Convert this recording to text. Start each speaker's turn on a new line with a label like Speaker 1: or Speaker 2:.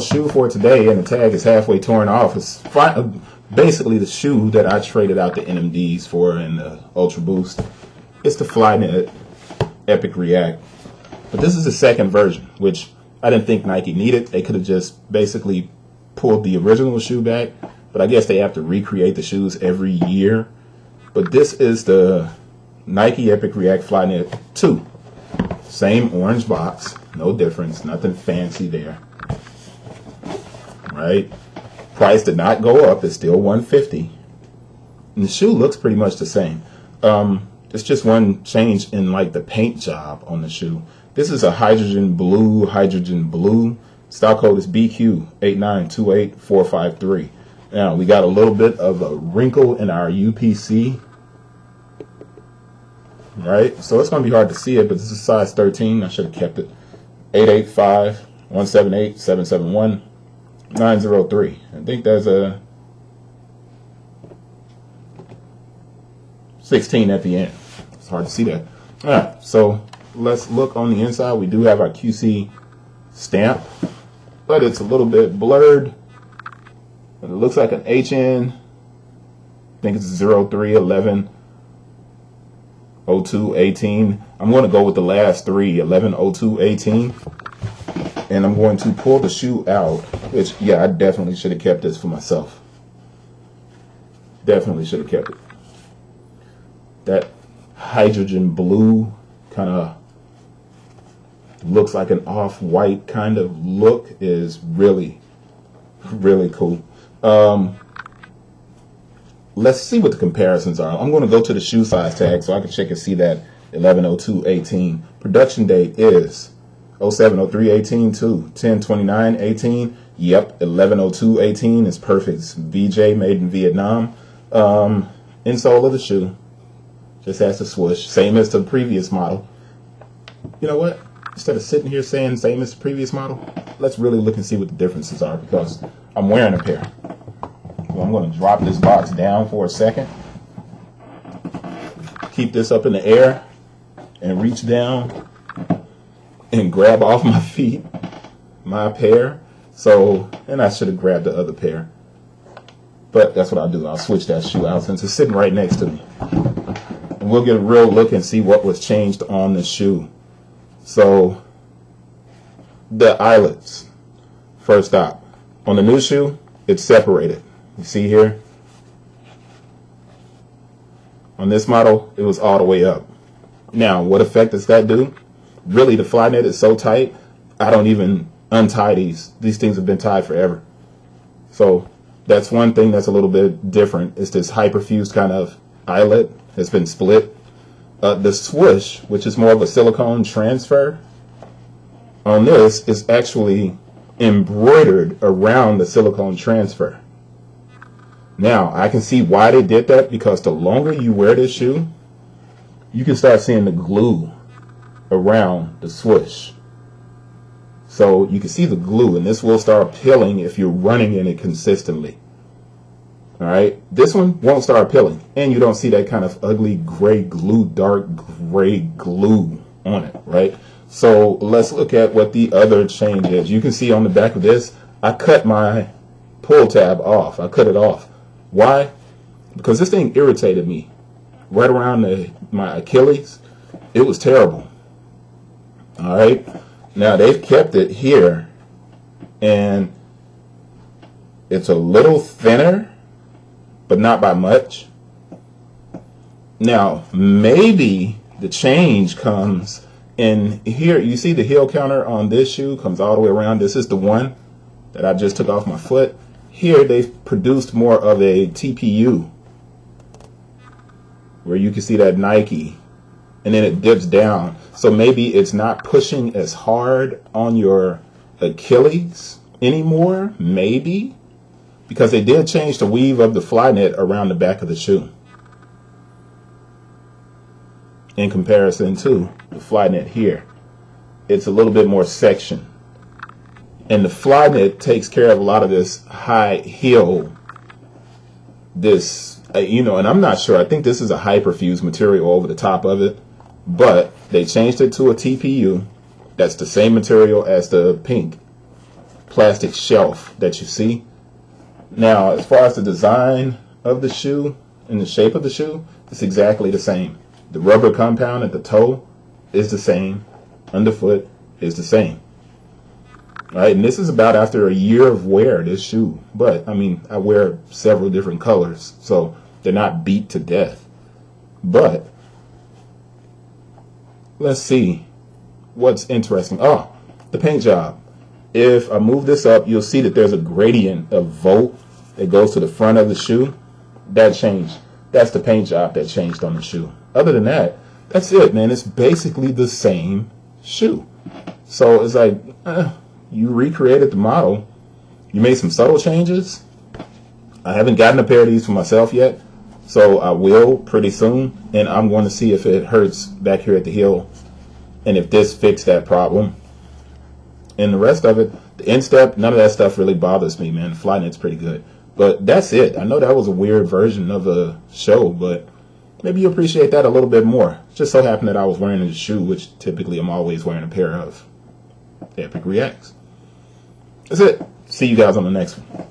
Speaker 1: shoe for today, and the tag is halfway torn off. It's basically the shoe that I traded out the NMDs for in the Ultra Boost. It's the Flyknit Epic React. But this is the second version, which I didn't think Nike needed. They could have just basically pulled the original shoe back, but I guess they have to recreate the shoes every year. But this is the Nike Epic React Flyknit 2. Same orange box, no difference, nothing fancy there. Right? Price did not go up, it's still $150. And the shoe looks pretty much the same. It's just one change in like the paint job on the shoe. This is a hydrogen blue. Stock code is BQ8928-453. Now we got a little bit of a wrinkle in our UPC. Right? So it's going to be hard to see it, but this is size 13. I should have kept it. 885-178-771-903. I think there's a 16 at the end. It's hard to see that. All right, so let's look on the inside. We do have our QC stamp, but it's a little bit blurred. It looks like an HN. I think it's 03-11-02-18. I'm going to go with the last three, 11-02-18. And I'm going to pull the shoe out, which, yeah, I definitely should have kept this for myself. Definitely should have kept it. That hydrogen blue kind of looks like an off-white kind of look is really, really cool. Let's see what the comparisons are. I'm going to go to the shoe size tag so I can check and see that 11-02-18. Production date is 07-03-18 to 10-29-18. Yep, 11-02-18 is perfect. It's VJ, made in Vietnam. Insole of the shoe just has the swoosh, same as the previous model. You know what? Instead of sitting here saying same as the previous model, let's really look and see what the differences are, because I'm wearing a pair. So I'm going to drop this box down for a second. Keep this up in the air and reach down and grab off my feet my pair. So, and I should have grabbed the other pair. But that's what I'll do. I'll switch that shoe out since it's sitting right next to me. And we'll get a real look and see what was changed on the shoe. So, the eyelets. First up. On the new shoe, it's separated. You see here? On this model, it was all the way up. Now, what effect does that do? Really, the Flyknit is so tight, I don't even untie these. These things have been tied forever. So, that's one thing that's a little bit different. It's this hyperfused kind of eyelet has been split. The swoosh, which is more of a silicone transfer, on this is actually embroidered around the silicone transfer. Now, I can see why they did that, because the longer you wear this shoe, you can start seeing the glue around the swoosh. So you can see the glue, and this will start peeling if you're running in it consistently. All right, this one won't start peeling, and you don't see that kind of ugly gray glue, dark gray glue on it, right? So let's look at what the other change is. You can see on the back of this, I cut my pull tab off. I cut it off. Why? Because this thing irritated me right around my Achilles. It was terrible. All right. Now they've kept it here, and it's a little thinner, but not by much. Now, maybe the change comes in here. You see the heel counter on this shoe comes all the way around. This is the one that I just took off my foot. Here they've produced more of a TPU, where you can see that Nike, and then it dips down. So maybe it's not pushing as hard on your Achilles anymore, maybe, because they did change the weave of the Flyknit around the back of the shoe in comparison to the Flyknit here. It's a little bit more section. And the Flyknit takes care of a lot of this high heel, this, and I'm not sure. I think this is a hyperfused material over the top of it, but they changed it to a TPU. That's the same material as the pink. plastic shelf that you see. Now, as far as the design of the shoe and the shape of the shoe, it's exactly the same. The rubber compound at the toe is the same. Underfoot is the same. All right, and this is about after a year of wear, this shoe. But, I mean, I wear several different colors, so they're not beat to death. But, let's see what's interesting. Oh, the paint job. If I move this up, you'll see that there's a gradient of volt that goes to the front of the shoe. That changed. That's the paint job that changed on the shoe. Other than that, that's it, man. It's basically the same shoe. So it's like, you recreated the model. You made some subtle changes. I haven't gotten a pair of these for myself yet, so I will pretty soon. And I'm going to see if it hurts back here at the heel and if this fixed that problem. And the rest of it, the instep, none of that stuff really bothers me, man. Flyknit's pretty good. But that's it. I know that was a weird version of a show, but maybe you appreciate that a little bit more. It just so happened that I was wearing a shoe, which typically I'm always wearing a pair of. Epic Reacts. That's it. See you guys on the next one.